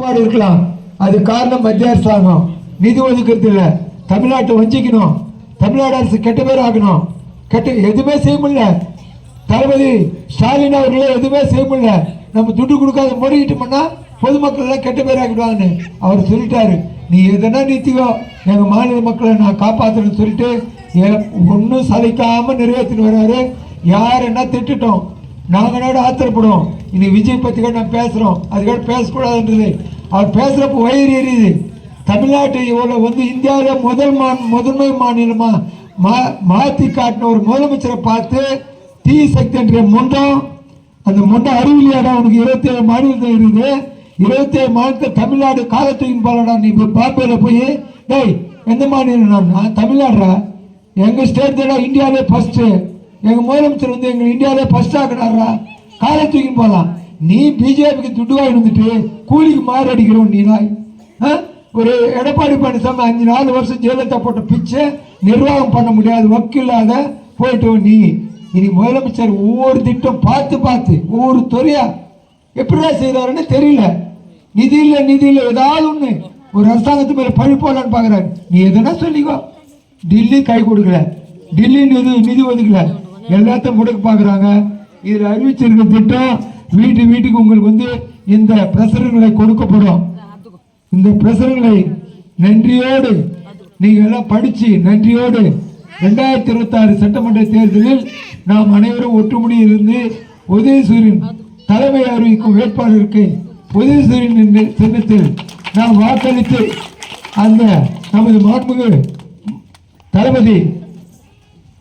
குறைபாடு இருக்கலாம். அது காரணம் மத்திய அரசாங்கம் நிதி ஒதுக்கிறது இல்லை. தமிழ்நாட்டை வஞ்சிக்கணும், தமிழ்நாடு அரசு கெட்ட பேர் ஆகணும். எதுவுமே செய்ய முடியல. தளபதி ஸ்டாலின் அவர்களே எதுவுமே செய்ய முடியல. நம்ம துட்டு கொடுக்காத முறையிட்டு பண்ணா பொதுமக்கள் எல்லாம் கெட்ட பேர் ஆகிடுவாங்கன்னு அவர் சொல்லிட்டாரு. நீ எதனா நீத்தியோ எங்க மாநில மக்களை நான் காப்பாற்றணும்னு சொல்லிட்டு ஒன்றும் சளைக்காம நிறைவேற்றிட்டு வர்றாரு. யார் என்ன திட்டோம் நாங்களோட ஆத்திரப்படுவோம். இனி விஜய் பத்தி கூட நான் பேசுறோம், அதுக்காக பேசக்கூடாதுன்றது. அவர் பேசுறப்ப வயிறு எரியுது. தமிழ்நாட்டை இவ்வளவு இந்தியாவில் முதன்மை மாநிலமா மாற்றி காட்டின ஒரு முதலமைச்சரை பார்த்து தீ சக்தி என்ற மொண்டம், அந்த மொண்டம் அறிவியலாடா உனக்கு 27 மாநிலத்தில் இருக்குது. 27 மாநிலத்தில் தமிழ்நாடு காலத்துக்கு போலடா. நீ பாம்பேல போய் டேய் எந்த மாநிலம்? நான் தமிழ்நாடுறா, எங்க ஸ்டேட் தானே இந்தியாவிலே ஃபர்ஸ்ட். எங்க முதலமைச்சர் எங்க இந்தியாவிலே ஃபர்ஸ்ட் ஆக்கினாரா, காலை தூக்கின்னு போகலாம். நீ பிஜேபிக்கு துட்டு வாங்கி வந்துட்டு கூலிக்கு மாறு அடிக்கிறோம். நீ நாய் ஒரு எடப்பாடி பழனிசாமி 5-4 வருஷம் ஜெயலலிதா போட்ட பிச்சை நிர்வாகம் பண்ண முடியாது வக்கில்லாத போயிட்டு நீ இனி முதலமைச்சர் ஒவ்வொரு திட்டம் பார்த்து ஒவ்வொரு துறையா எப்படிதான் செய்யறாருன்னு தெரியல. நிதி இல்லை ஏதாவது ஒண்ணு ஒரு அரசாங்கத்து மேல பழி போடலான்னு பாக்குறாரு. நீ எதனா சொல்லிக்கோ. டில்லி கை கொடுக்கல, டில்லி நிதி ஒதுக்கல, எல்லாத்தையும் முடக்க பாக்குறாங்க. இதுல அறிவிச்சிருக்க திட்டம் வீட்டுக்கு உங்களுக்கு இந்த பிரசுரங்களை கொடுக்கப்படும். இந்த பிரசுரங்களை நன்றியோடு நீங்க எல்லாம் படிச்சு நன்றியோடு 2026 சட்டமன்ற தேர்தலில் நாம் அனைவரும் ஒற்றுமையில் இருந்து உதயசூரியன் தலைமை அறிவிக்கும் வேட்பாளருக்கு உதயசூரியன் சின்னத்தில் நாம் வாக்களித்து அந்த நமது மாண்புமிகு தளபதி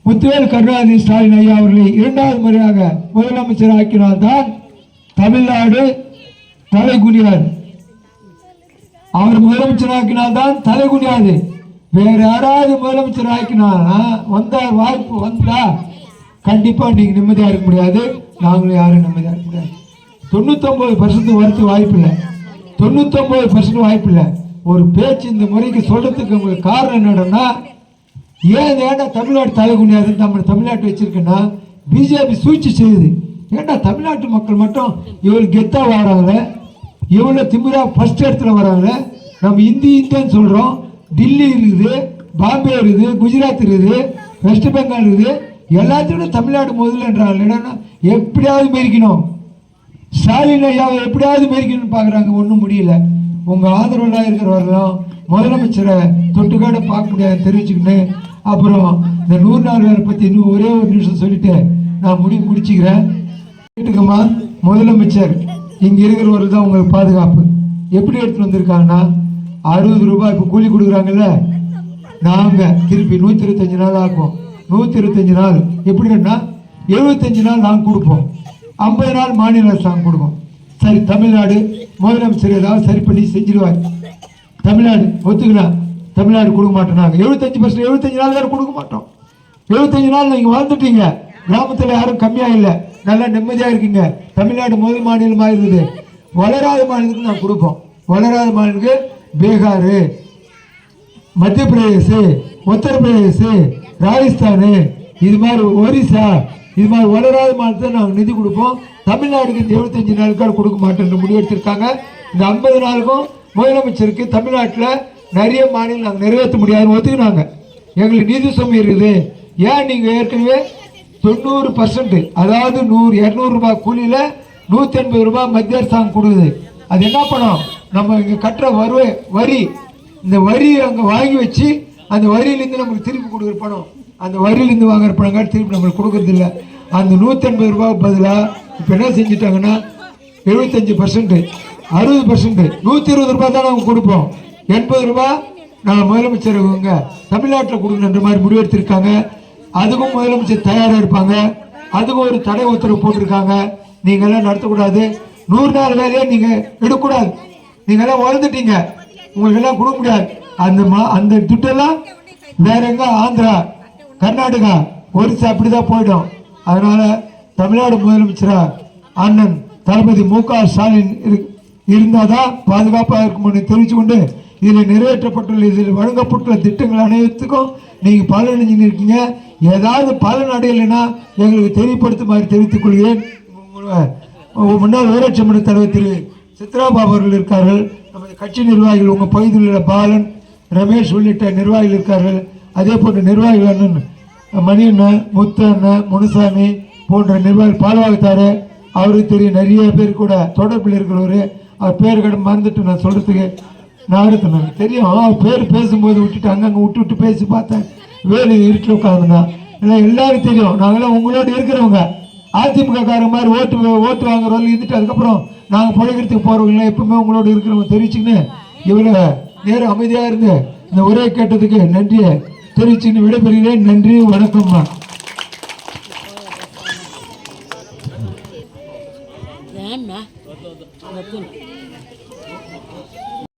முத்துவேல் கருணாநிதி ஸ்டாலின் ஐயா அவர்களை 2வது முறையாக முதலமைச்சர் ஆக்கினால்தான் தமிழ்நாடு தலைகுனியாது. அவர் முதலமைச்சர் ஆக்கினால்தான் தலைகுனியாது. வேற யாராவது முதலமைச்சர் ஆக்கினா வாய்ப்பு வந்தா கண்டிப்பா நீங்க நிம்மதியா இருக்க முடியாது, நாங்களும் யாரும் நிம்மதியா இருக்க முடியாது. 99% வரத்து வாய்ப்பு இல்லை, 99% வாய்ப்பு இல்லை. ஒரு பேச்சு இந்த முறைக்கு சொல்றதுக்கு உங்களுக்கு காரணம் என்னன்னா, ஏன்டா தமிழ்நாடு தலைகுனியாதுன்னு நம்ம தமிழ்நாட்டு வச்சிருக்கேன்னா பிஜேபி சூழ்ச்சி செய்யுது. ஏன்டா தமிழ்நாட்டு மக்கள் மட்டும் இவ்வளவு கெத்தா வராங்களே, இவ்வளவு திமிரா ஃபர்ஸ்ட் இடத்துல வராங்க. நம்ம இந்தியன்னு சொல்றோம். டில்லி இருக்குது, பாம்பே இருக்குது, குஜராத் இருக்குது, வெஸ்ட் பெங்கால் இருக்குது, எல்லாத்தையும் தமிழ்நாடு முதல்ல என்றாங்க. எப்படியாவது மெரிக்கணும், ஸ்டாலின் ஐயாவை எப்படியாவது மெரிக்கணும்னு பாக்குறாங்க. ஒன்றும் முடியல. உங்க ஆதரவுலாம் இருக்கிறவர்களும் முதலமைச்சரை தொட்டுக்காட பார்க்க முடியாது தெரிவிச்சுக்கின்னு, அப்புறம் இந்த 100 நாள் வேலை பத்தி இன்னும் ஒரே ஒரு நிமிஷம் சொல்லிட்டு நான் முடிச்சுக்கிறேன். முதலமைச்சர் இங்க இருக்கிறவர்கள் தான் உங்களுக்கு பாதுகாப்பு. எப்படி எடுத்துட்டு வந்திருக்காங்கன்னா 60 ரூபாய் இப்போ கூலி கொடுக்குறாங்கல்ல, நாங்க திருப்பி 125 நாள் ஆக்கும். 125 நாள் எப்படின்னா 75 நாள் நாங்கள் கொடுப்போம், 50 நாள் மாநில அரசாங்கம் கொடுப்போம். சரி, தமிழ்நாடு முதலமைச்சர் ஏதாவது சரி பண்ணி செஞ்சிருவார். தமிழ்நாடு ஒத்துக்கலாம், தமிழ்நாடு கொடுக்க மாட்டோம். நாங்கள் 75 நாள் வேறு கொடுக்க மாட்டோம். 75 நாள் நீங்கள் வாழ்ந்துட்டீங்க, கிராமத்தில் யாரும் கம்மியா இல்லை, நல்லா நிம்மதியா இருக்கீங்க. தமிழ்நாடு முதல் மாநிலமாக இருக்குது. வளராத மாநிலத்துக்கு நான் கொடுப்போம். வளராத மாநிலத்துக்கு பீகார், மத்திய பிரதேச, உத்தரப்பிரதேச, ராஜஸ்தான், இது மாதிரி ஒரிசா, இது மாதிரி வளராத மாநிலத்தை நாங்கள் நிதி கொடுப்போம். தமிழ்நாடுக்கு இந்த 75 நாளுக்காக கொடுக்க மாட்டோம் முடிவு எடுத்திருக்காங்க. இந்த 50 நாளுக்கும் முதலமைச்சருக்கு தமிழ்நாட்டில் நிறைய மாநிலம் நாங்கள் நிறைவேற்ற முடியாதுன்னு ஒத்துக்கினாங்க. எங்களுக்கு நிதி சுமை இருக்குது. ஏன் நீங்கள் ஏற்கனவே 90%, அதாவது 200 ரூபாய் கூலியில 180 ரூபாய் மத்திய அரசாங்கம் கொடுக்குது. அது என்ன பண்ணும்? நம்ம இங்க கட்டுற வரி, இந்த வரி அங்க வாங்கி வச்சு அந்த வரியிலிருந்து நமக்கு திருப்பி கொடுக்குற பணம், அந்த வரியிலிருந்து வாங்குற பணம் திருப்பி நம்மளுக்கு கொடுக்கறது இல்லை. அந்த 180 ரூபாய் பதிலாக இப்ப என்ன செஞ்சுட்டாங்கன்னா 75%, 60%, 120 ரூபாய் தான் நாங்கள் கொடுப்போம். 80 ரூபாய் நான் முதலமைச்சர் தமிழ்நாட்டில் கொடுக்கணுன்ற மாதிரி முடிவெடுத்திருக்காங்க. அதுக்கும் முதலமைச்சர் தயாரா இருப்பாங்க. அதுக்கும் ஒரு தடை உத்தரவு போட்டிருக்காங்க. நீங்க எல்லாம் நடத்தக்கூடாது, 100 நாள் வேலையை நீங்க எடுக்கக்கூடாது, நீங்க எல்லாம் வளர்ந்துட்டீங்க, உங்களுக்கு எல்லாம் கொடுக்க முடியாது. அந்த துட்டெல்லாம் வேற எங்க ஆந்திரா, கர்நாடகா, ஒரிசா அப்படிதான் போயிடும். அதனால தமிழ்நாடு முதலமைச்சரா அண்ணன் தளபதி மு.க. ஸ்டாலின் இருந்தாதான் பாதுகாப்பாக இருக்கும்னு தெரிவிச்சு கொண்டு இதில் நிறைவேற்றப்பட்டுள்ள இதில் வழங்கப்பட்டுள்ள திட்டங்கள் அனைத்துக்கும் நீங்க பலனடைஞ்சு இருக்கீங்க. ஏதாவது பலன் அடையலைன்னா எங்களுக்கு தெரியப்படுத்துமாறு தெரிவித்துக் கொள்கிறேன். முன்னாள் ஊராட்சி மன்ற தலைவர் திரு சித்ராபாபு அவர்கள் இருக்கார்கள். கட்சி நிர்வாகிகள் உங்கள் பகுதியில் உள்ள பாலன், ரமேஷ் உள்ளிட்ட நிர்வாகிகள் இருக்கார்கள். அதே போன்ற நிர்வாகிகள் அண்ணன் மணியண்ணன், முத்தண்ணன், முனுசாமி போன்ற நிர்வாகிகள், பால்வாகத்தாரு அவருக்கு தெரியும், நிறைய பேர் கூட தொடர்பில் இருக்கிறவர். அவர் பேர் கடை மறந்துட்டு நான் சொல்கிறதுக்கு நாடுத்தினாங்க தெரியும். அவர் பேர் பேசும்போது விட்டுட்டு அங்கங்கே விட்டு பேசி பார்த்தேன். வேறு இருட்டில் உட்காந்துருந்தான். இல்லை எல்லாரும் தெரியும், நாங்களாம் உங்களோட இருக்கிறவங்க. அதிமுக கார மாதிரி ஓட்டு வாங்குறவங்க இருந்துட்டு அதுக்கப்புறம் நாங்கள் பிழைக்கிறதுக்கு போகிறவங்களாம் எப்பவுமே உங்களோட இருக்கிறவங்க தெரிவிச்சுக்கின்னு இவ்வளோ நேரம் அமைதியாக இருந்து இந்த உரையை கேட்டதுக்கு நன்றியை தெரிவிச்சுன்னு விடைபெறுகிறேன். நன்றி, வணக்கம்மா.